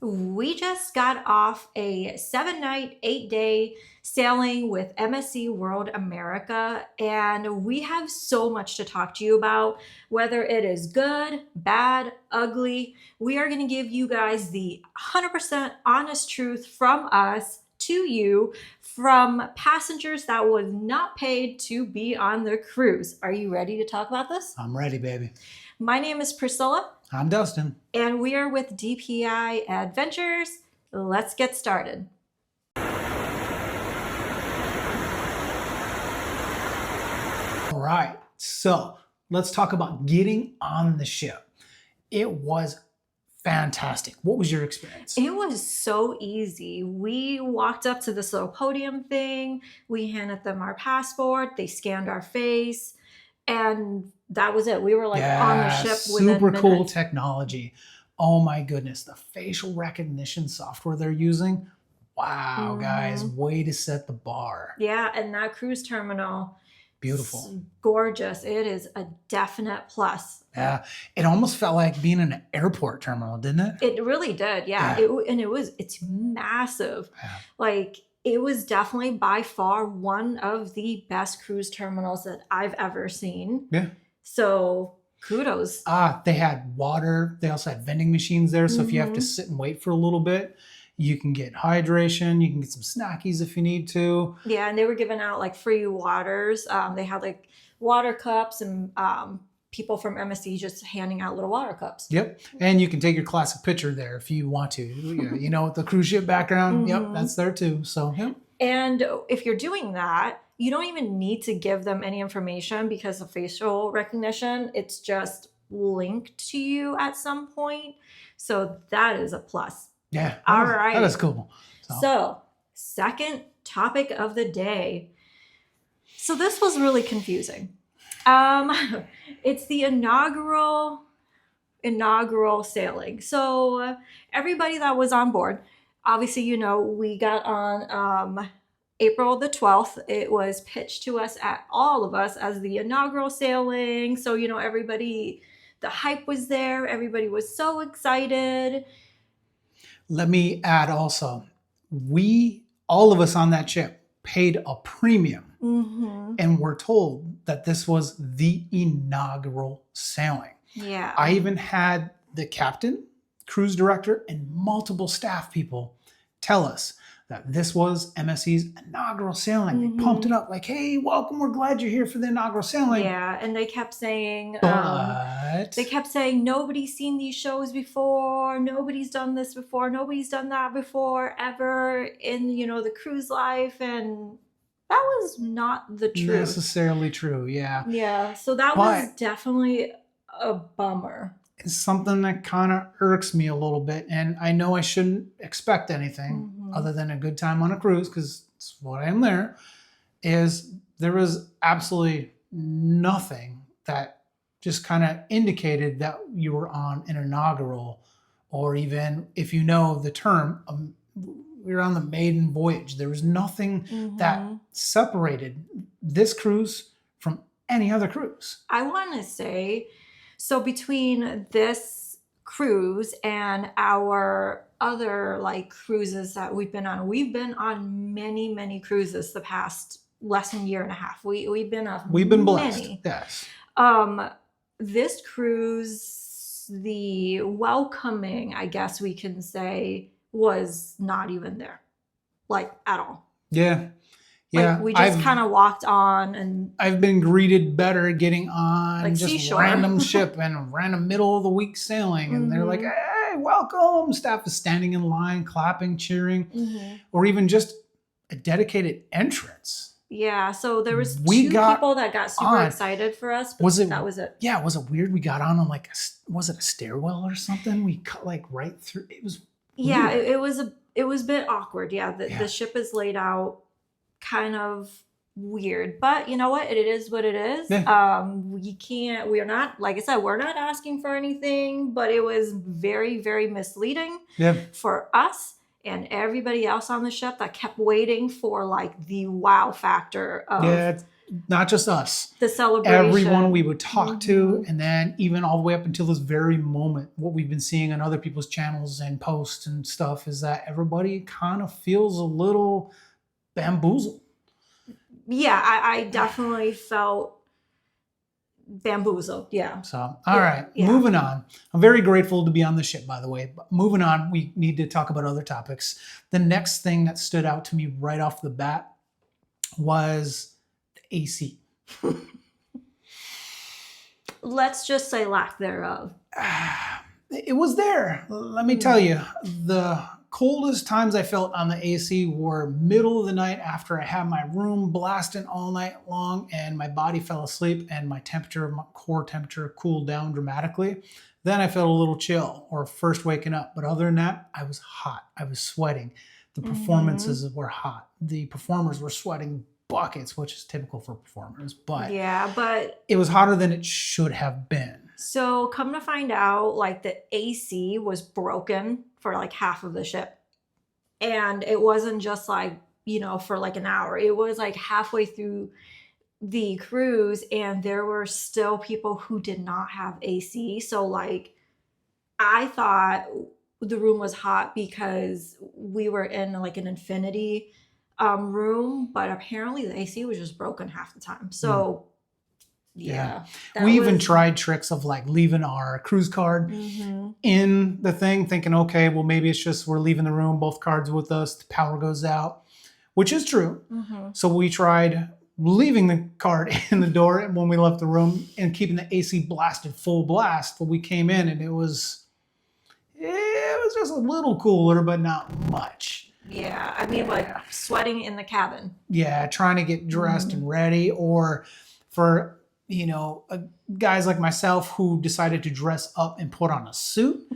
We just got off a 7-night, 8-day sailing with MSC World America, and we have so much to talk to you about, whether it is good, bad, ugly. We are going to give you guys the 100% honest truth from us to you, from passengers that was not paid to be on the cruise. Are you ready to talk about this? I'm ready, baby. My name is Priscilla. I'm Dustin. And we are with DPI Adventures. Let's get started. All right, so let's talk about getting on the ship. It was fantastic. What was your experience? It was so easy. We walked up to this little podium thing. We handed them our passport. They scanned our face. And that was it. We were like on the ship within super minutes. cool technology. Oh my goodness, the facial recognition software they're using. Wow, guys, way to set the bar. Yeah, and that cruise terminal, beautiful, gorgeous. It is a definite plus. Yeah, it almost felt like being in an airport terminal, didn't it? It really did. Yeah. It's massive. Yeah. Like, it was definitely by far one of the best cruise terminals that I've ever seen. Yeah. So kudos. They had water. They also had vending machines there. So if you have to sit and wait for a little bit, you can get hydration. You can get some snackies if you need to. Yeah. And they were giving out like free waters. They had like water cups and people from MSC just handing out little water cups. Yep. And you can take your classic picture there if you want to. You know, with the cruise ship background. Yep, that's there too. So, yeah. And if you're doing that, you don't even need to give them any information because of facial recognition. It's just linked to you at some point. So that is a plus. Yeah. All right. That is cool. So, second topic of the day. So this was really confusing. It's the inaugural sailing. So everybody that was on board, obviously, you know, we got on April the 12th. It was pitched to us, at all of us, as the inaugural sailing. So, you know, everybody, the hype was there. Everybody was so excited. Let me add also, all of us on that ship paid a premium. And we're told that this was the inaugural sailing. Yeah. I even had the captain, cruise director, and multiple staff people tell us that this was MSC's inaugural sailing. They pumped it up like, hey, welcome, we're glad you're here for the inaugural sailing. Yeah, and they kept saying, but nobody's seen these shows before, nobody's done this before, nobody's done that before, ever in, you know, the cruise life, and that was not the truth. Necessarily true, yeah. Yeah, so that was definitely a bummer. It's something that kind of irks me a little bit, and I know I shouldn't expect anything other than a good time on a cruise, because it's what I am there, is there was absolutely nothing that just kind of indicated that you were on an inaugural, or even, if you know the term, we were on the maiden voyage. There was nothing that separated this cruise from any other cruise. I want to say, so between this cruise and our other like cruises that we've been on many, many cruises the past less than a year and a half. We've been blessed. Many. Yes. This cruise, the welcoming, I guess we can say, was not even there, like, at all. Yeah. Like, we just kind of walked on, and I've been greeted better getting on like just seashore. Random ship and random middle of the week sailing, and they're like, hey, welcome. Staff is standing in line, clapping, cheering, or even just a dedicated entrance. Yeah, so there was two people that got super excited for us, but that was it. Yeah, was it weird? We got on like, was it a stairwell or something? We cut like right through. It was weird. Yeah, it was a bit awkward. Yeah, the ship is laid out kind of weird, but you know what? It is what it is. Yeah. We're not, like I said, we're not asking for anything, but it was very, very misleading for us and everybody else on the ship that kept waiting for like the wow factor of not just us. The celebration. Everyone we would talk to, and then even all the way up until this very moment, what we've been seeing on other people's channels and posts and stuff is that everybody kind of feels a little bamboozled. Yeah, I definitely felt bamboozled. Yeah. So, all right, moving on. I'm very grateful to be on the ship, by the way. But moving on, we need to talk about other topics. The next thing that stood out to me right off the bat was the AC. Let's just say lack thereof. It was there. Let me tell you, the coldest times I felt on the AC were middle of the night after I had my room blasting all night long and my body fell asleep and my core temperature cooled down dramatically. Then I felt a little chill or first waking up. But other than that, I was hot. I was sweating. The performances were hot. The performers were sweating buckets, which is typical for performers. But it was hotter than it should have been. So come to find out, like the AC was broken for like half of the ship. And it wasn't just like, for like an hour. It was like halfway through the cruise and there were still people who did not have AC. So like I thought the room was hot because we were in like an infinity room, but apparently the AC was just broken half the time. So yeah. We even tried tricks of like leaving our cruise card in the thing, thinking, okay, well, maybe it's just we're leaving the room, both cards with us, the power goes out, which is true. So we tried leaving the card in the door when we left the room and keeping the AC blasted full blast. But we came in and it was just a little cooler, but not much. Yeah, I mean, like sweating in the cabin. Yeah, trying to get dressed and ready, or for guys like myself who decided to dress up and put on a suit,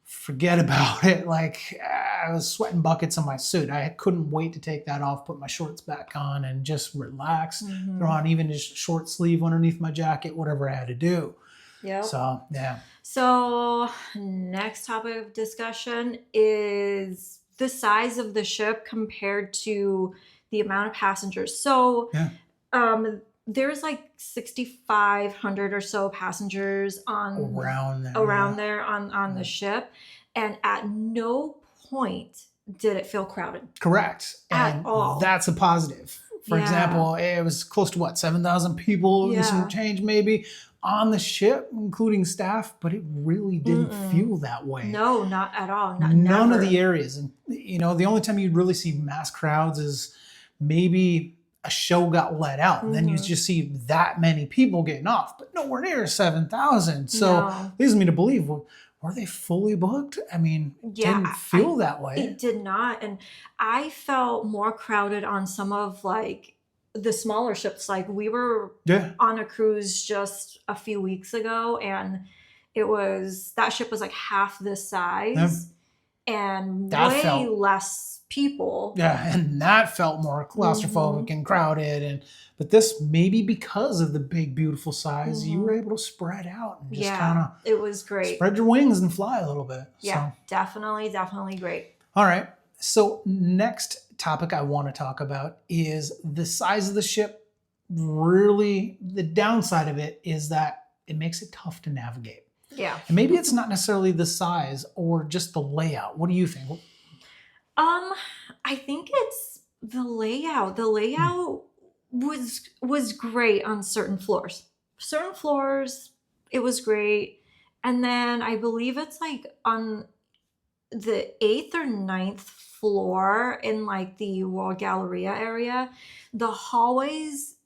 forget about it. Like I was sweating buckets on my suit. I couldn't wait to take that off, put my shorts back on and just relax, throw on even just a short sleeve underneath my jacket, whatever I had to do. Yeah. So, yeah. So next topic of discussion is the size of the ship compared to the amount of passengers. So, there's like 6,500 or so passengers around there on the ship, and at no point did it feel crowded. Correct. At all. That's a positive. For example, it was close to 7,000 people, some change maybe on the ship, including staff, but it really didn't feel that way. No, not at all. None of the areas. And the only time you'd really see mass crowds is maybe a show got let out, and then you just see that many people getting off, but nowhere near 7,000. So leads me to believe, were they fully booked? I mean, it didn't feel that way. It did not. And I felt more crowded on some of like the smaller ships. Like we were on a cruise just a few weeks ago, and that ship was like half this size and way less people. Yeah, and that felt more claustrophobic and crowded. But this, maybe because of the big, beautiful size, you were able to spread out and just kind of it was great. Spread your wings and fly a little bit. Yeah, definitely great. All right. So next topic I want to talk about is the size of the ship. Really, the downside of it is that it makes it tough to navigate. Yeah. And maybe it's not necessarily the size or just the layout. What do you think? I think it's the layout. The layout was great on certain floors. Certain floors, it was great. And then I believe it's like on the 8th or 9th floor in like the World Galleria area, the hallways,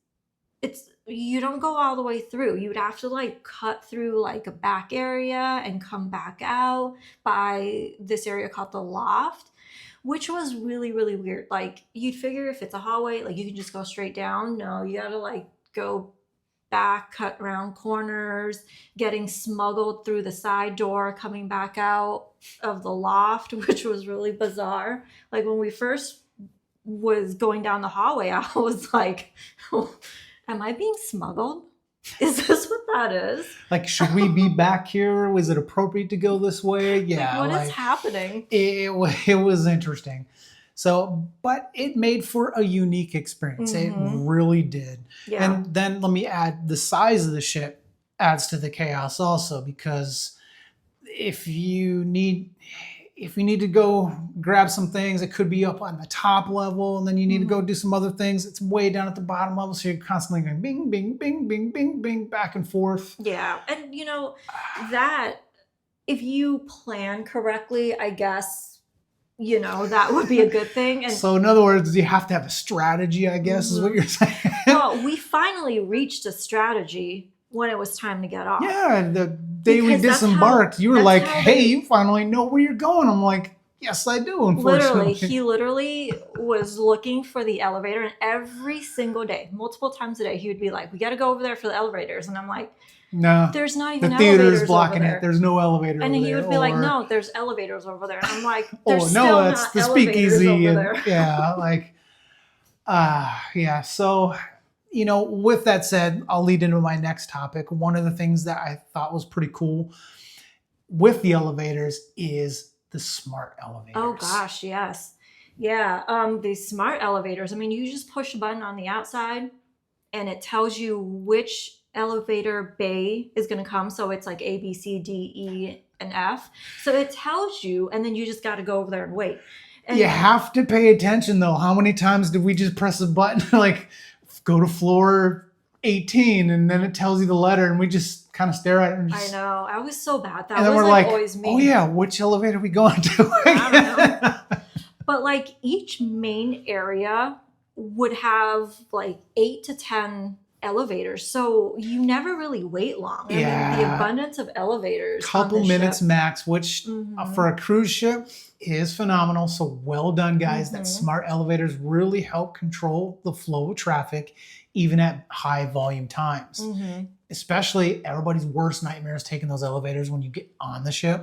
you don't go all the way through. You'd have to like cut through like a back area and come back out by this area called the loft, which was really, really weird. Like you'd figure if it's a hallway, like you can just go straight down. No, you gotta like go back, cut around corners, getting smuggled through the side door, coming back out of the loft, which was really bizarre. Like when we first was going down the hallway, I was like, am I being smuggled? Is this what that is? Like, should we be back here? Was it appropriate to go this way? Yeah. Like, what is happening? It was interesting. So, but it made for a unique experience. It really did. Yeah. And then let me add, the size of the ship adds to the chaos also, because if you need to go grab some things, it could be up on the top level, and then you need to go do some other things. It's way down at the bottom level, so you're constantly going bing, bing, bing, bing, bing, bing, back and forth. Yeah, and you know that if you plan correctly, I guess that would be a good thing. And so in other words, you have to have a strategy, I guess, is what you're saying. Well, we finally reached a strategy when it was time to get off. Yeah, and the day we disembarked, you were like, hey, you finally know where you're going. I'm like, yes, I do, unfortunately. He literally was looking for the elevator, and every single day, multiple times a day, he would be like, we got to go over there for the elevators. And I'm like, no, there's not even elevators. The theater's blocking over there. it. There's no elevator and over he there. would be like, no, there's elevators over there. And I'm like, there's still no, not it's the elevators speakeasy. over there. Yeah, like, yeah. So, with that said, I'll lead into my next topic. One of the things that I thought was pretty cool with the elevators is the smart elevators. Oh gosh, yes. Yeah, the smart elevators. I mean, you just push a button on the outside and it tells you which elevator bay is going to come. So it's like A, B, C, D, E, and F. So it tells you, and then you just got to go over there and wait. And you have to pay attention though. How many times did we just press a button like go to floor 18 and then it tells you the letter and we just kind of stare at it and just, I know. I was so bad. That and then was we're like, always me. oh yeah, which elevator are we going to? I don't know. But like each main area would have like 8 to 10 elevators. So you never really wait long. I mean, the abundance of elevators. Couple minutes max, which for a cruise ship is phenomenal. So well done, guys. That smart elevators really help control the flow of traffic, even at high volume times. Especially everybody's worst nightmare is taking those elevators when you get on the ship.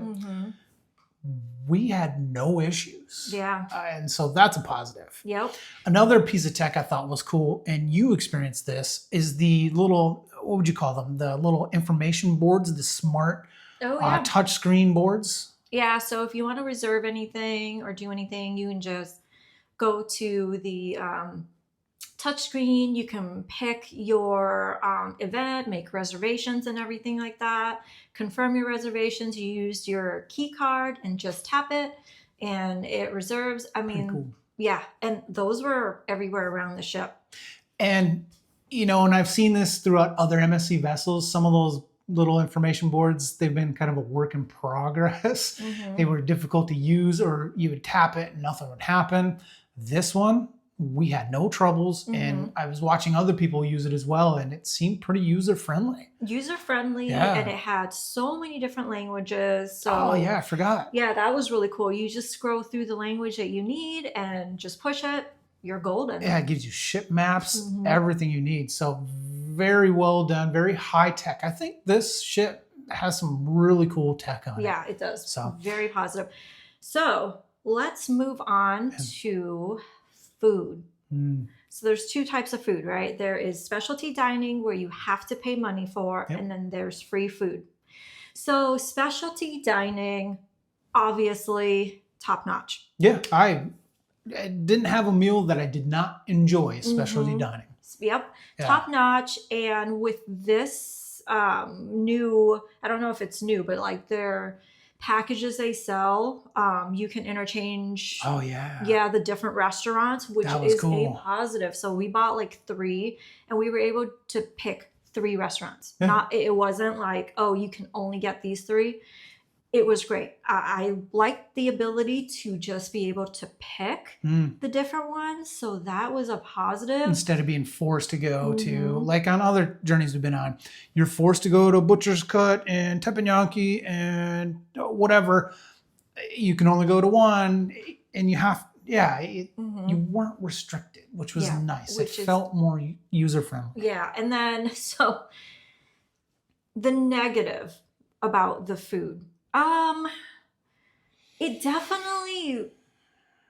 We had no issues. Yeah. And so that's a positive. Yep. Another piece of tech I thought was cool, and you experienced this, is the little, what would you call them? The little information boards, the smart touch screen boards. Yeah. So if you want to reserve anything or do anything, you can just go to the touchscreen. You can pick your event, make reservations and everything like that. Confirm your reservations. You use your key card and just tap it and it reserves. I mean, cool. Yeah. And those were everywhere around the ship. And, and I've seen this throughout other MSC vessels. Some of those little information boards, they've been kind of a work in progress. They were difficult to use, or you would tap it and nothing would happen. This one, we had no troubles, and I was watching other people use it as well, and it seemed pretty user-friendly. User-friendly, and it had so many different languages. So, oh, yeah, I forgot. Yeah, that was really cool. You just scroll through the language that you need and just push it. You're golden. Yeah, it gives you ship maps, everything you need. So very well done, very high-tech. I think this ship has some really cool tech on it. Yeah, it does. So very positive. So let's move on to food. So there's two types of food, right? There is specialty dining where you have to pay money for, and then there's free food. So specialty dining, obviously top notch. Yeah, I didn't have a meal that I did not enjoy specialty dining. Yep, top notch. And with this new, I don't know if it's new, but like their packages they sell, you can interchange the different restaurants, which is cool. A positive. So we bought like 3 and we were able to pick 3 restaurants. It wasn't like, oh, you can only get these 3. It was great. I liked the ability to just be able to pick the different ones. So that was a positive. Instead of being forced to go to, like on other journeys we've been on, you're forced to go to Butcher's Cut and Teppanyaki and whatever. You can only go to one, and you have, you weren't restricted, which was nice. It felt more user-friendly. Yeah. And then, so the negative about the food. It definitely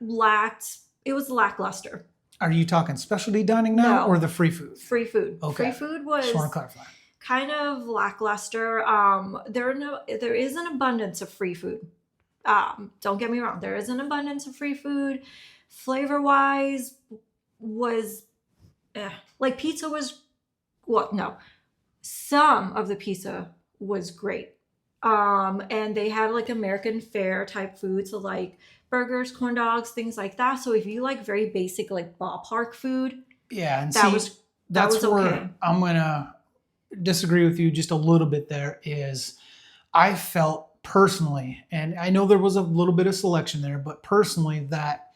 it was lackluster. Are you talking specialty dining now or the free food? Free food. Okay. Free food was just want to clarify. Kind of lackluster. There is an abundance of free food. Don't get me wrong, there is an abundance of free food. Flavor wise, was like pizza was well, no, some of the pizza was great. And they had like American fare type food, so like burgers, corn dogs, things like that. So if you like very basic like ballpark food, Yeah, and that see, was that that's was where okay. I'm gonna disagree with you just a little bit. There is, I felt personally, and I know there was a little bit of selection there, but personally, that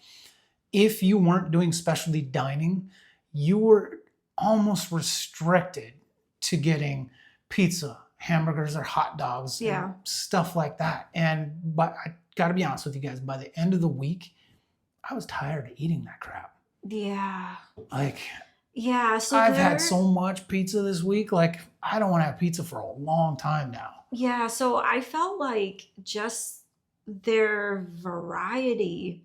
if you weren't doing specialty dining, you were almost restricted to getting pizza, hamburgers, or hot dogs and Yeah. stuff like that. And but I got to be honest with you guys, by the end of the week, I was tired of eating that crap. Yeah. Like, Yeah. So I've had there so much pizza this week. Like, I don't want to have pizza for a long time now. yeah, so I felt like just their variety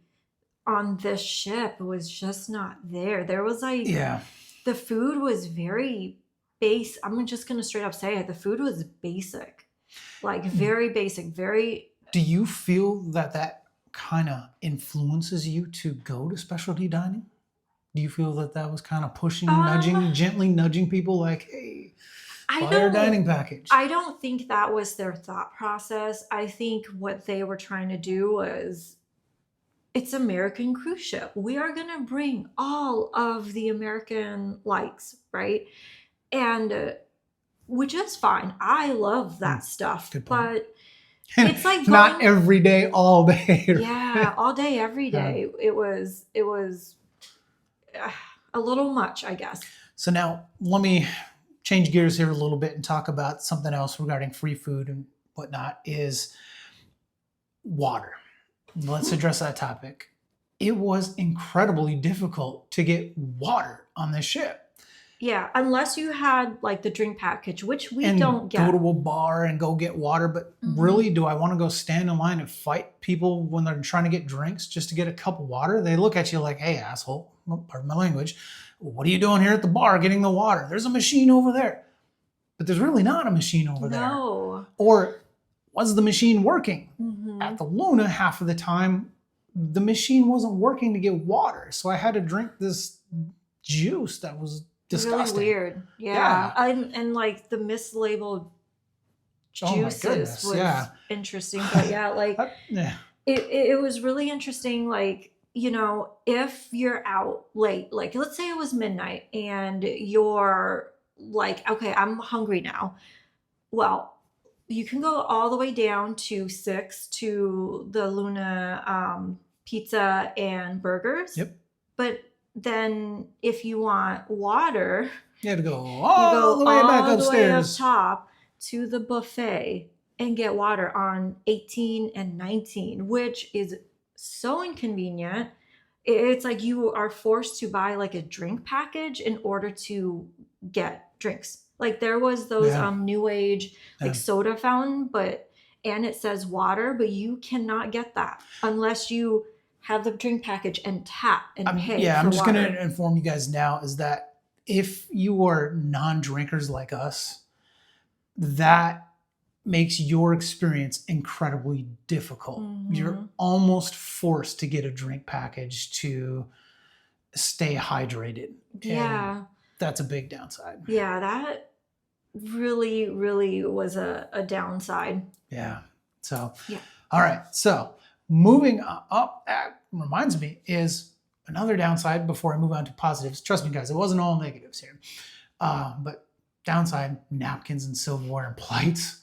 on this ship was just not there. There was like Yeah. the food was very base. I'm just gonna straight up say it. The food was basic, like very basic, very. Do you feel that that kind of influences you to go to specialty dining? Do you feel that that was kind of pushing, Um, nudging, gently nudging people like, hey, I buy our don't. dining package? I don't think that was their thought process. I think what they were trying to do was it's American cruise ship. We are gonna bring all of the American likes, right? And which is fine. I love Hmm, that stuff, good point. but it's like Not going, every day, all day. yeah, all day, every Yeah. day. It was a little much, I guess. So now let me change gears here a little bit and talk about something else regarding free food and whatnot is water. Let's address that topic. It was incredibly difficult to get water on this ship. Yeah, unless you had like the drink package, which we And don't go get. to a bar and go get water. But Mhm. really, do I want to go stand in line and fight people when they're trying to get drinks just to get a cup of water? They look at you like, hey, asshole, pardon my language. What are you doing here at the bar getting the water? There's a machine over there. But there's really not a machine over there. No. Or was the machine working? Mhm. At the Luna, half of the time, the machine wasn't working to get water. So I had to drink this juice that was disgusting. Really weird. Yeah. And like the mislabeled Oh my juices goodness, was yeah. interesting. But yeah, like Yeah. it was really interesting. Like, if you're out late, like let's say it was midnight and you're like, okay, I'm hungry now. Well, you can go all the way down to 6 to the Luna pizza and burgers. Yep. But then if you want water, You had to go you all go the way back all the way up upstairs. top to the buffet and get water on 18 and 19, which is so inconvenient. It's like you are forced to buy like a drink package in order to get drinks. Like there was those Yeah. new age like Yeah. soda fountain, and it says water, but you cannot get that unless you have the drink package and tap and pay Yeah, for I'm just water. going to inform you guys now is that if you are non-drinkers like us, that makes your experience incredibly difficult. You're Mhm. almost forced to get a drink package to stay hydrated. And Yeah. that's a big downside. Yeah, that really, really was a downside. Yeah. So, Yeah. all right. So, moving up, that reminds me, is another downside before I move on to positives. Trust me, guys, it wasn't all negatives here. But downside, napkins and silverware and plates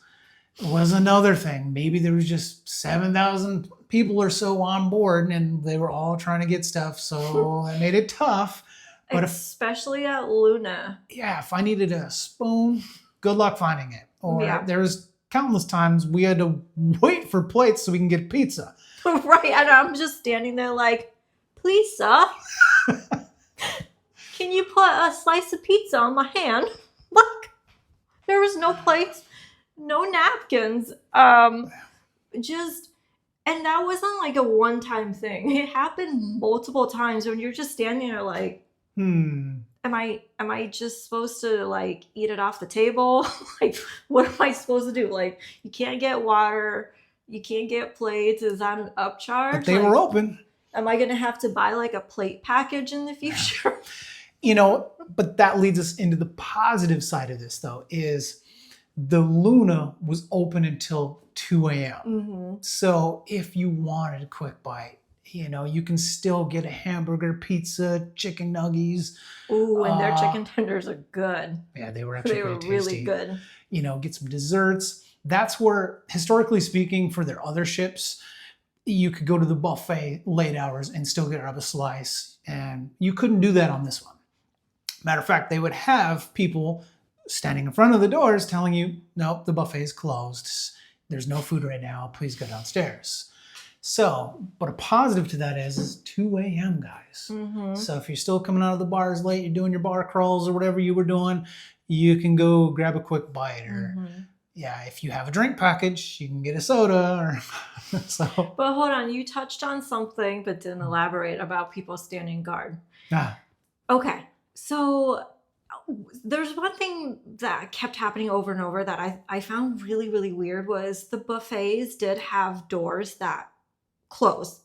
was another thing. Maybe there was just 7,000 people or so on board and they were all trying to get stuff. So, it made it tough. But Especially at Luna. if I needed a spoon, good luck finding it. Or Yeah. there's countless times we had to wait for plates so we can get pizza. Right. And I'm just standing there like, please, sir, can you put a slice of pizza on my hand? Like, there was no plates, no napkins. And that wasn't like a one-time thing. It happened multiple times when you're just standing there like, am I just supposed to like eat it off the table? Like, what am I supposed to do? Like, you can't get water. You can't get plates. Is that an upcharge? But they were open. Am I going to have to buy like a plate package in the future? But that leads us into the positive side of this, though, is the Luna was open until 2 a.m. Mm-hmm. So if you wanted a quick bite, you can still get a hamburger, pizza, chicken nuggies. Ooh, and their chicken tenders are good. Yeah, they were actually really good. Get some desserts. That's where, historically speaking, for their other ships, you could go to the buffet late hours and still get a slice. And you couldn't do that on this one. Matter of fact, they would have people standing in front of the doors telling you, nope, the buffet is closed. There's no food right now. Please go downstairs. So, but a positive to that is 2 a.m., guys. Mm-hmm. So if you're still coming out of the bars late, you're doing your bar crawls or whatever you were doing, you can go grab a quick bite. Or, if you have a drink package, you can get a soda. So. But hold on, you touched on something but didn't elaborate about people standing guard. Okay, so there's one thing that kept happening over and over that I found really, really weird was the buffets did have doors that closed.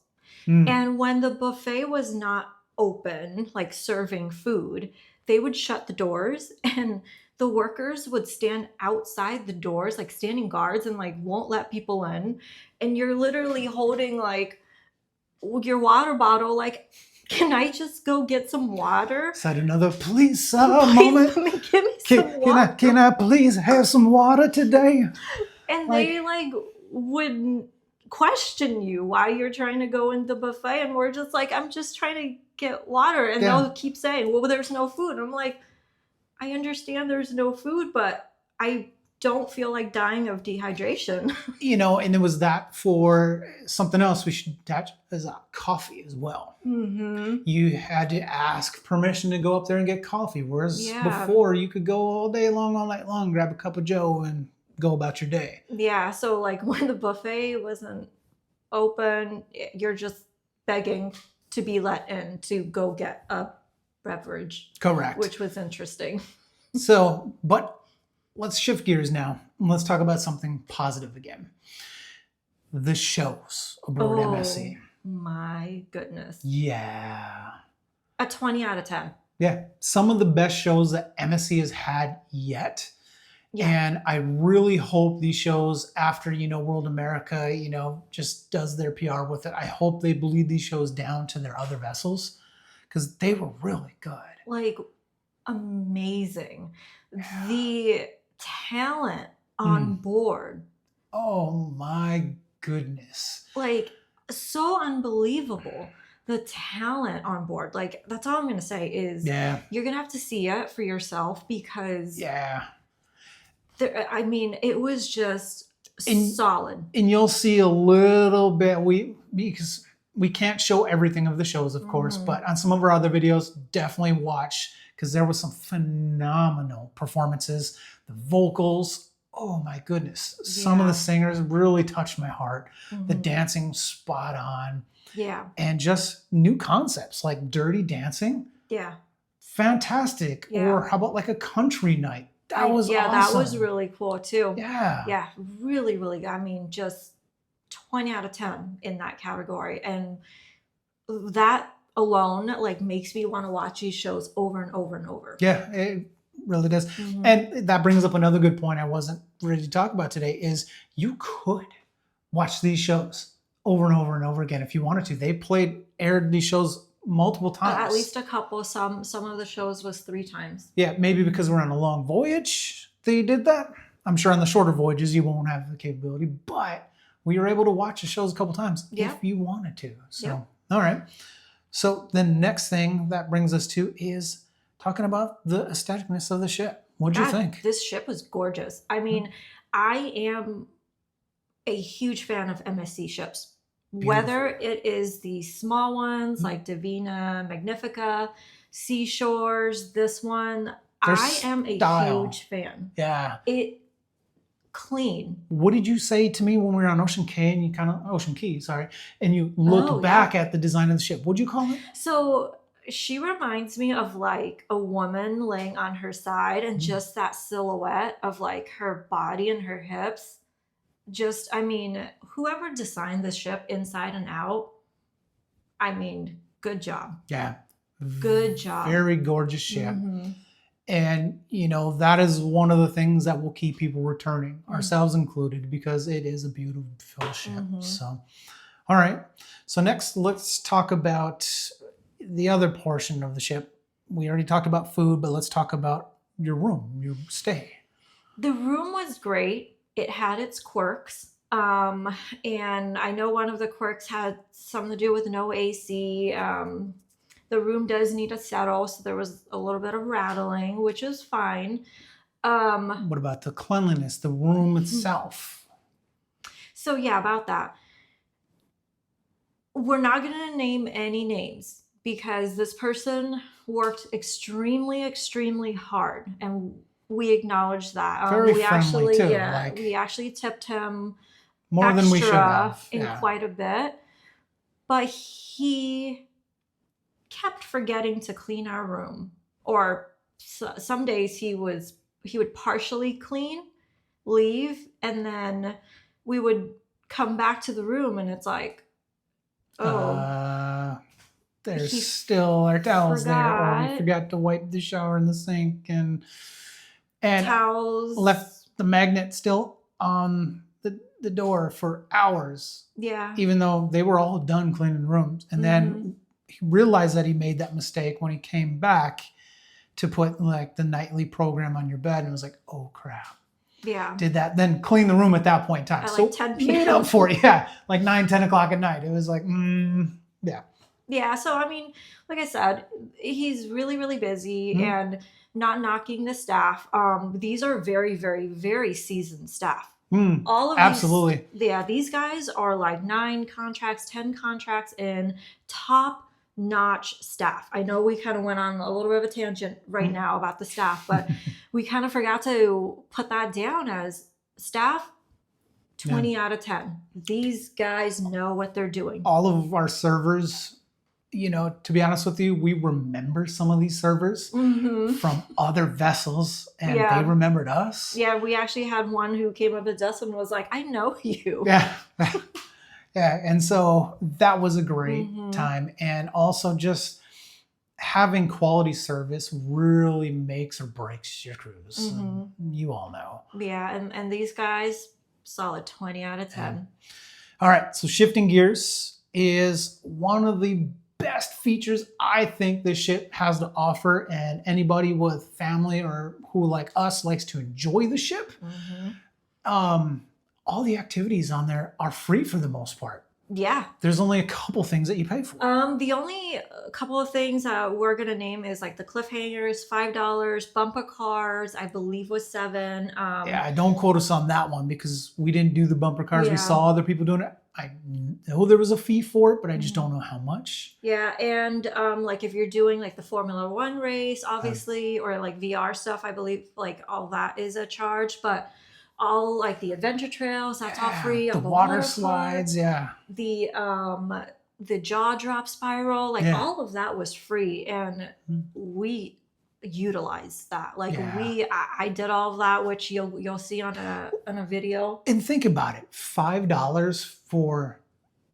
And when the buffet was not open, like serving food, they would shut the doors and the workers would stand outside the doors, like standing guards, and like won't let people in. And you're literally holding like your water bottle, like, can I just go get some water? Is that another please moment? Give me some water. Can I please have some water today? And they would question you why you're trying to go in the buffet, and we're just like, I'm just trying to get water. And they'll keep saying, well, there's no food. And I'm like, I understand there's no food, but I don't feel like dying of dehydration. And it was that for something else we should attach as coffee as well. Mm-hmm. You had to ask permission to go up there and get coffee, whereas before you could go all day long, all night long, grab a cup of Joe and go about your day. Yeah, so like when the buffet wasn't open, you're just begging to be let in to go get a beverage. Correct. Which was interesting. So, but let's shift gears now. Let's talk about something positive again. The shows aboard MSC. My goodness. Yeah. A 20 out of 10. Yeah. Some of the best shows that MSC has had yet. Yeah. And I really hope these shows, after, World America, just does their PR with it. I hope they bleed these shows down to their other vessels because they were really good. Like, amazing. Yeah. The talent on board. Oh my goodness. Like, so unbelievable. The talent on board. Like, that's all I'm going to say is you're going to have to see it for yourself because it was just solid. And you'll see a little bit, because we can't show everything of the shows, of course, but on some of our other videos, definitely watch because there was some phenomenal performances. The vocals, oh my goodness. Some of the singers really touched my heart. The dancing, spot on. Yeah. And just new concepts like dirty dancing. Yeah. Fantastic. Yeah. Or how about like a country night? That was awesome. That was really cool too. Yeah. Yeah. Really, really good. Just 20 out of 10 in that category. And that alone makes me want to watch these shows over and over and over. Yeah, it really does. And that brings up another good point I wasn't ready to talk about today is you could watch these shows over and over and over again if you wanted to. They aired these shows multiple times. At least a couple. Some of the shows was 3 times. Yeah, maybe because we're on a long voyage they did that. I'm sure on the shorter voyages you won't have the capability, but we were able to watch the shows a couple times if you wanted to. So, all right. So the next thing that brings us to is talking about the aestheticness of the ship. What'd you think? This ship was gorgeous. I am a huge fan of MSC ships. Beautiful. Whether it is the small ones like Divina, Magnifica, Seashores, this one, I am a huge fan. Yeah. It clean. What did you say to me when we were on Ocean Key and you looked back at the design of the ship? What'd you call it? So she reminds me of like a woman laying on her side and just that silhouette of like her body and her hips. just, I mean, whoever designed the ship inside and out, I mean, good job. Yeah. Good job. Very gorgeous ship. Mm-hmm. And, that is one of the things that will keep people returning, ourselves included, because it is a beautiful ship. Mm-hmm. So, all right. So next, let's talk about the other portion of the ship. We already talked about food, but let's talk about your room, your stay. The room was great. It had its quirks. And I know one of the quirks had something to do with no AC. The room does need a settle, so there was a little bit of rattling, which is fine. What about the cleanliness, the room itself? So yeah, about that. We're not going to name any names because this person worked extremely, extremely hard, and we acknowledge that. Very we friendly actually, too. we actually tipped him more than we should have. in quite a bit, but he kept forgetting to clean our room. Or some days he would partially clean, leave, and then we would come back to the room, and it's like, there's still our towels there, or we forgot to wipe the shower and the sink, and towels, left the magnet still on the door for hours. Yeah. Even though they were all done cleaning rooms. And then he realized that he made that mistake when he came back to put like the nightly program on your bed, and was like, oh crap. Yeah. Did that, then clean the room at that point in time. At so like 10 p.m. made up for it. Yeah. Like 9, 10 o'clock at night. It was like, yeah. Yeah. So, I mean, like I said, he's really, really busy and not knocking the staff. These are very, very, very seasoned staff. All of absolutely. These guys are like 9 contracts, 10 contracts in, top notch staff. I know we kind of went on a little bit of a tangent right now about the staff, but we kind of forgot to put that down as staff 20 out of 10. These guys know what they're doing. All of our servers, to be honest with you, we remember some of these servers from other vessels, and they remembered us. Yeah, we actually had one who came up to us and was like, I know you. Yeah. Yeah. And so that was a great time. And also just having quality service really makes or breaks your cruise. You all know. Yeah. And these guys, solid 20 out of 10. Yeah. All right. So shifting gears is one of the best features I think this ship has to offer, and anybody with family or who like us likes to enjoy the ship, all the activities on there are free for the most part. Yeah. There's only a couple things that you pay for. The only couple of things we're going to name is like the cliffhangers, $5, bumper cars, I believe was $7. Yeah, don't quote us on that one because we didn't do the bumper cars. We saw other people doing it. I know there was a fee for it, but I just don't know how much. Yeah, and like if you're doing like the Formula One race, obviously, or like VR stuff, I believe like all that is a charge. But all like the adventure trails, that's all free. The water slides, the jaw drop spiral, like all of that was free, and we utilized that. Like I did all of that, which you'll see on a video. And think about it, $5 for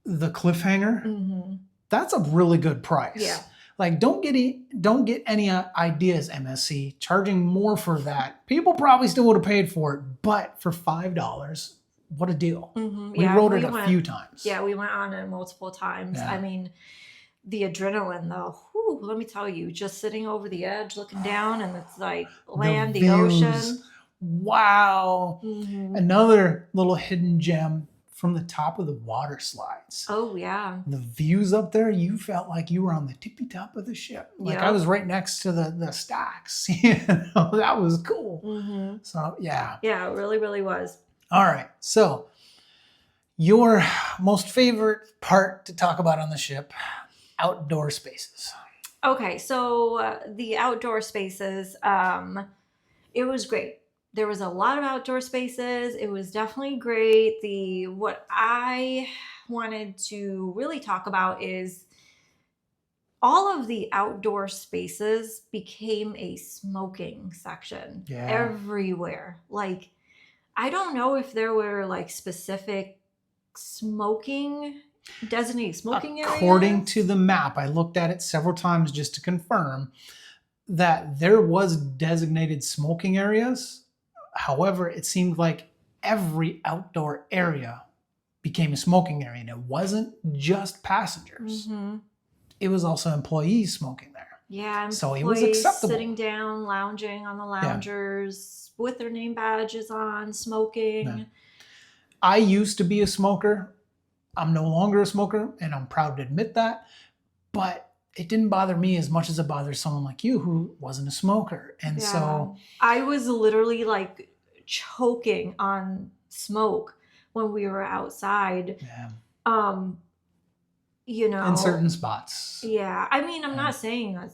the cliffhanger. That's a really good price. Yeah. Like don't get any ideas, MSC charging more for that. People probably still would have paid for it, but for $5, what a deal. We rode it a few times. Yeah, we went on it multiple times. I mean, the adrenaline though, let me tell you, just sitting over the edge looking down, and it's like land, the ocean. Wow. Another little hidden gem from the top of the water slides. Oh yeah. The views up there, you felt like you were on the tippy top of the ship. Like I was right next to the stacks. That was cool. So yeah. Yeah, it really, really was. All right. So your most favorite part to talk about on the ship, outdoor spaces. Okay, so the outdoor spaces, it was great. There was a lot of outdoor spaces. It was definitely great. What I wanted to really talk about is all of the outdoor spaces became a smoking section everywhere. Like I don't know if there were like specific designated smoking According areas. to the map, I looked at it several times just to confirm that there was designated smoking areas. However, it seemed like every outdoor area became a smoking area, and it wasn't just passengers. Mm-hmm. It was also employees smoking there. Yeah, So it was employees acceptable. sitting down, lounging on the Yeah. loungers with their name badges on, smoking. Yeah. I used to be a smoker. I'm no longer a smoker, and I'm proud to admit that. But it didn't bother me as much as it bothers someone like you who wasn't a smoker. And Yeah. so I was literally like choking on smoke when we were outside. yeah, You know, in certain spots. yeah. I mean, I'm Yeah. not saying that,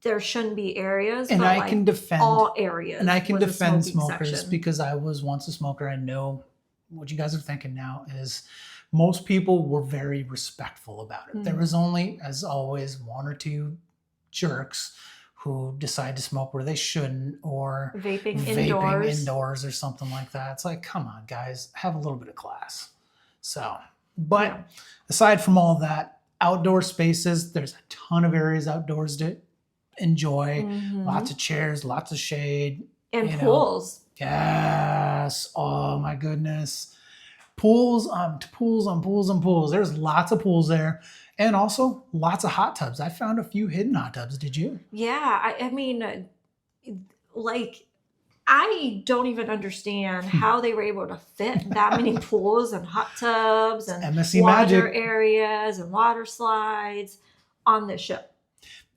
there shouldn't be areas, And but I like can defend all areas. and I can was a defend smoking smokers section. because I was once a smoker. I know what you guys are thinking now is most people were very respectful about it. There was only, as always, one or two jerks who decide to smoke where they shouldn't, or Vaping indoors or something like that. It's like, come on, guys, have a little bit of class. So, but Yeah. aside from all that, outdoor spaces, there's a ton of areas outdoors to enjoy. Mhm. Lots of chairs, lots of shade. And you know. pools. Yes. Oh my goodness. Pools on pools on pools on pools. There's lots of pools there. And also lots of hot tubs. I found a few hidden hot tubs. Did you? Yeah, I mean, like, I don't even understand how they were able to fit that many pools and hot tubs and MSC water magic. areas and water slides on this ship.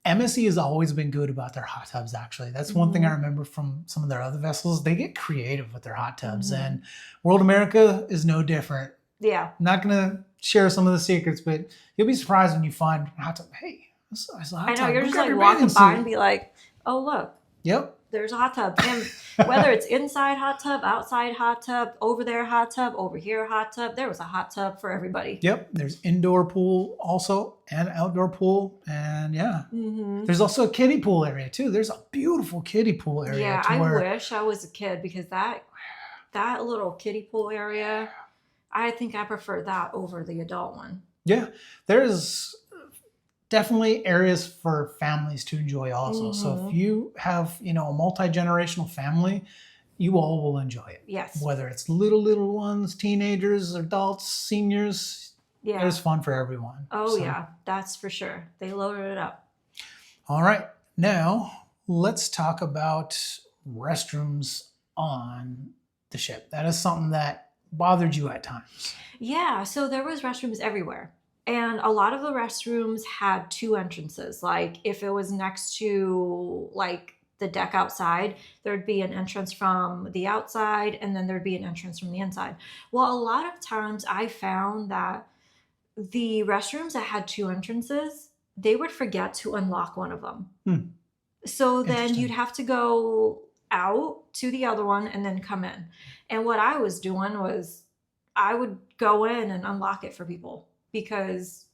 MSC has always been good about their hot tubs, actually. That's one thing I remember from some of their other vessels. They get creative with their hot tubs, and World America is no different. Yeah. I'm not going to share some of the secrets, but you'll be surprised when you find a hot tub. Hey, this is a hot I know, tub. you're Go just grab like your walking bathing by suit. and be like, oh, look, Yep. there's a hot tub. And whether it's inside hot tub, outside hot tub, over there hot tub, over here hot tub, there was a hot tub for everybody. Yep. There's indoor pool also and outdoor pool. And yeah, there's also a kiddie pool area too. There's a beautiful kiddie pool area. Yeah, I wish I was a kid because that little kiddie pool area, I think I prefer that over the adult one. Yeah, there's definitely areas for families to enjoy also. So if you have, a multi-generational family, you all will enjoy it. Yes. Whether it's little ones, teenagers, adults, seniors, Yeah. there's fun for everyone. Oh, yeah, that's for sure. They loaded it up. All right. Now, let's talk about restrooms on the ship. That is something that bothered you at times. Yeah, so there was restrooms everywhere. And a lot of the restrooms had two entrances. Like if it was next to like the deck outside, there'd be an entrance from the outside and then there'd be an entrance from the inside. Well, a lot of times I found that the restrooms that had two entrances, they would forget to unlock one of them. So then you'd have to go out to the other one and then come in. And what I was doing was I would go in and unlock it for people because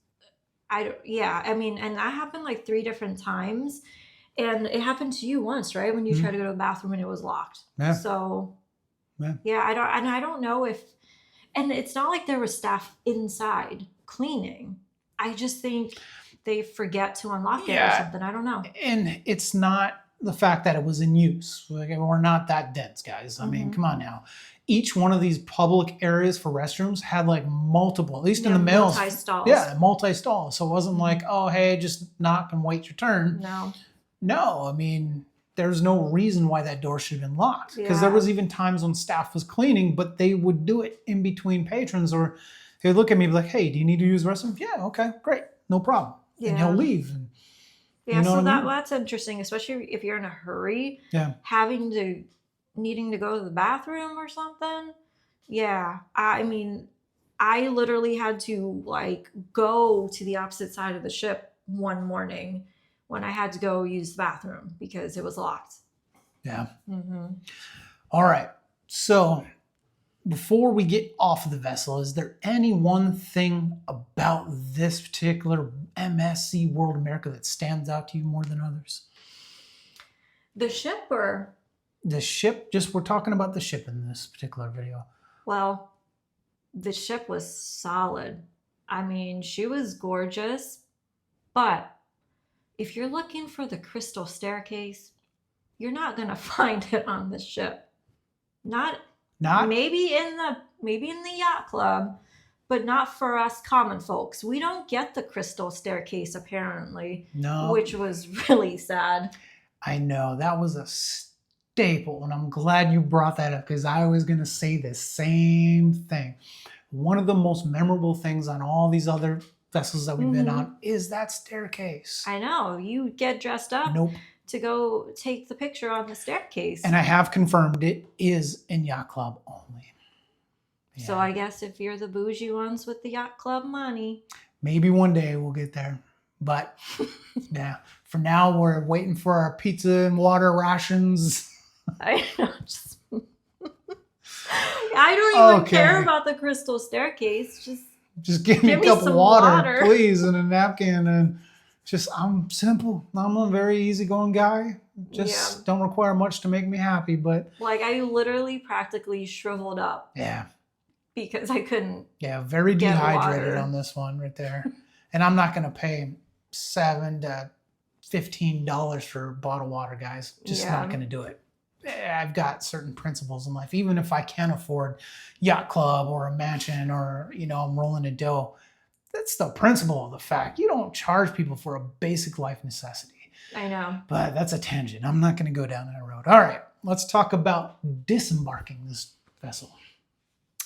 and that happened like 3 different times. And it happened to you once, right? When you tried to go to the bathroom and it was locked. Yeah. So yeah, I don't know if, and it's not like there was staff inside cleaning. I just think they forget to unlock it or something. I don't know. And it's not the fact that it was in use. Like, we're not that dense, guys. I mean, come on now. Each one of these public areas for restrooms had like multiple, at least in the males. Multi-stalls. Yeah, multi-stalls. So it wasn't like, oh, hey, just knock and wait your turn. No, I mean, there's no reason why that door should have been locked. Because there was even times when staff was cleaning, but they would do it in between patrons, or they'd look at me and be like, hey, do you need to use the restroom? Yeah, okay, great, no problem. And he'll leave. And, so that's interesting, especially if you're in a hurry. Yeah. Needing to go to the bathroom or something. Yeah. I mean, I literally had to like go to the opposite side of the ship one morning when I had to go use the bathroom because it was locked. Yeah. All right. So before we get off of the vessel, is there any one thing about this particular MSC World America that stands out to you more than others? The shipper The ship, just we're talking about the ship in this particular video. Well, the ship was solid. I mean, she was gorgeous, but if you're looking for the crystal staircase, you're not gonna find it on the ship. Not Not maybe in the yacht club, but not for us common folks. We don't get the crystal staircase apparently, no. which was really sad. I know that was a staple, and I'm glad you brought that up because I was going to say the same thing. One of the most memorable things on all these other vessels that we've been on is that staircase. I know. You get dressed up Nope. to go take the picture on the staircase. And I have confirmed it is in yacht club only. Yeah. So I guess if you're the bougie ones with the yacht club money, maybe one day we'll get there. But yeah, for now we're waiting for our pizza and water rations. I know. I don't even care about the crystal staircase. Just give me a cup of water, please, and a napkin, and I'm simple. I'm a very easygoing guy. Just don't require much to make me happy. But like I literally practically shriveled up. Yeah. Because I couldn't. Yeah, very dehydrated on this one right there. And I'm not gonna pay $7 to $15 for bottled water, guys. Just not gonna do it. I've got certain principles in life. Even if I can afford yacht club or a mansion or, I'm rolling a dough, that's the principle of the fact. You don't charge people for a basic life necessity. I know. But that's a tangent. I'm not going to go down that road. All right, let's talk about disembarking this vessel.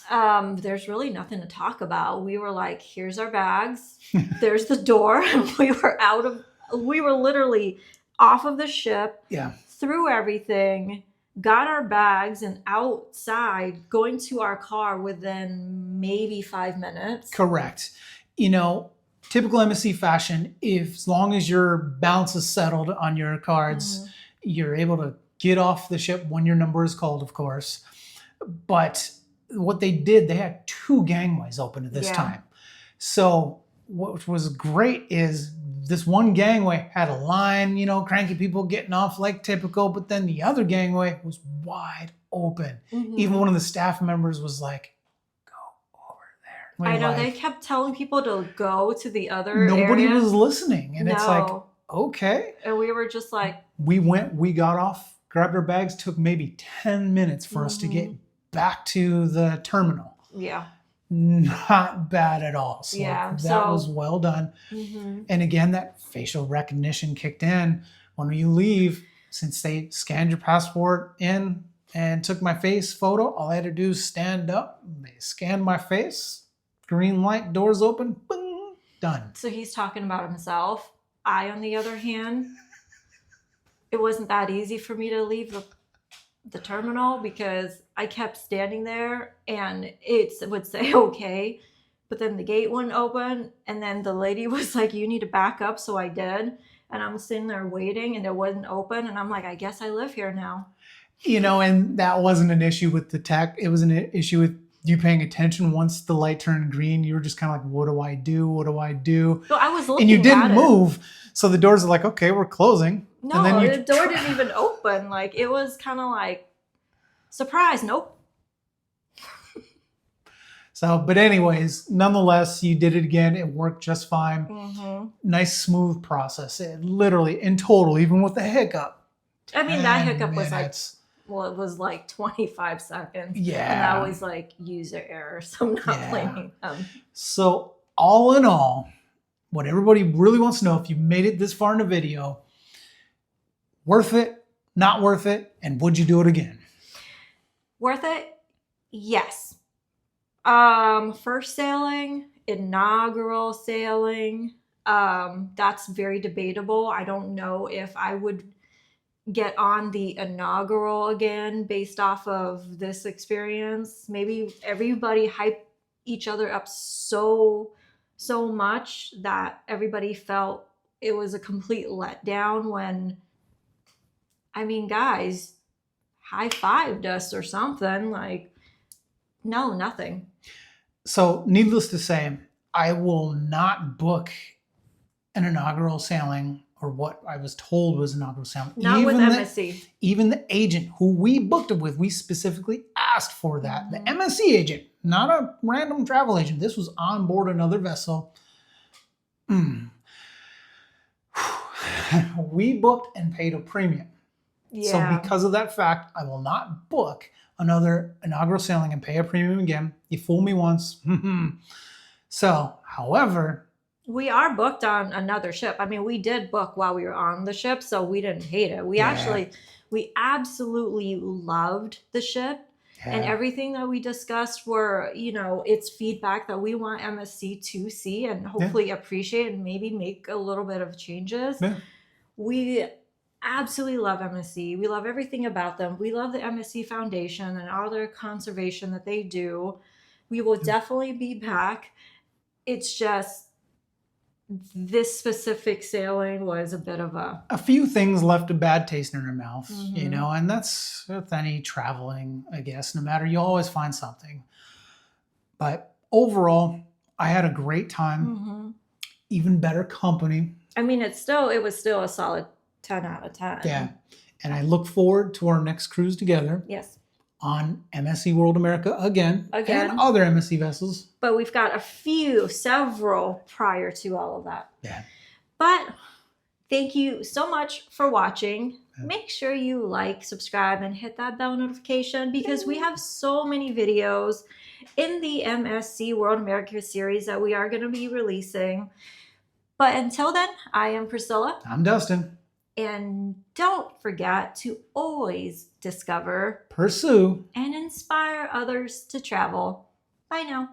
There's really nothing to talk about. We were like, here's our bags. There's the door. And we were literally off of the ship. Yeah. Through everything, got our bags, and outside going to our car within maybe 5 minutes. Correct. Typical MSC fashion, as long as your balance is settled on your cards, you're able to get off the ship when your number is called, of course. But what they did, they had 2 gangways open at this time. So what was great is this one gangway had a line, cranky people getting off like typical, but then the other gangway was wide open. Even one of the staff members was like, go over there. I know, they kept telling people to go to the other Nobody area. was listening. And it's like, okay. And we were just like. We got off, grabbed our bags, took maybe 10 minutes for us to get back to the terminal. Yeah. Not bad at all. So that was well done. And again, that facial recognition kicked in when you leave. Since they scanned your passport in and took my face photo, all I had to do is stand up. They scanned my face, green light, doors open, boom, done. So he's talking about himself. I, on the other hand, it wasn't that easy for me to leave the terminal because I kept standing there and it would say okay, but then the gate wouldn't open, and then the lady was like, you need to back up, so I did, and I'm sitting there waiting and it wouldn't open, and I'm like, I guess I live here now. And that wasn't an issue with the tech. It was an issue with you paying attention. Once the light turned green, you were just kind of like, what do I do? What do I do? So I was looking, and you didn't at move. So the doors are like, okay, we're closing. No, and then the door didn't even open. Like, it was kind of like, surprise, nope. So, but anyways, nonetheless, you did it again. It worked just fine. Nice, smooth process. It literally, in total, even with the hiccup. I mean, that hiccup was like, it was like 25 seconds. Yeah. And that was like user error, so I'm not blaming them. So, all in all, what everybody really wants to know, if you made it this far in the video, worth it, not worth it, and would you do it again? Worth it? Yes. First sailing, inaugural sailing, that's very debatable. I don't know if I would get on the inaugural again based off of this experience. Maybe everybody hyped each other up so much that everybody felt it was a complete letdown when, I mean, guys, high-fived us or something. Like, no, nothing. So needless to say, I will not book an inaugural sailing or what I was told was inaugural sailing. Not with MSC. Even the agent who we booked it with, we specifically asked for that. The MSC agent, not a random travel agent. This was on board another vessel. We booked and paid a premium. Yeah. So because of that fact, I will not book another inaugural sailing and pay a premium again. You fooled me once. So, however, we are booked on another ship. I mean, we did book while we were on the ship, so we didn't hate it. We absolutely loved the ship. And everything that we discussed were, it's feedback that we want MSC to see and hopefully appreciate and maybe make a little bit of changes. Yeah. We absolutely love MSC. We love everything about them. We love the MSC Foundation and all their conservation that they do. We will definitely be back. It's just this specific sailing was a bit of a few things left a bad taste in her mouth, and that's with any traveling, I guess. No matter, you always find something. But overall, I had a great time. Even better company. I mean, it was still a solid 10 out of 10. Yeah. And I look forward to our next cruise together. Yes. On MSC World America again. And other MSC vessels. But we've got several prior to all of that. Yeah. But thank you so much for watching. Make sure you like, subscribe, and hit that bell notification because we have so many videos in the MSC World America series that we are going to be releasing. But until then, I am Priscilla. I'm Dustin. And don't forget to always discover, pursue, and inspire others to travel. Bye now.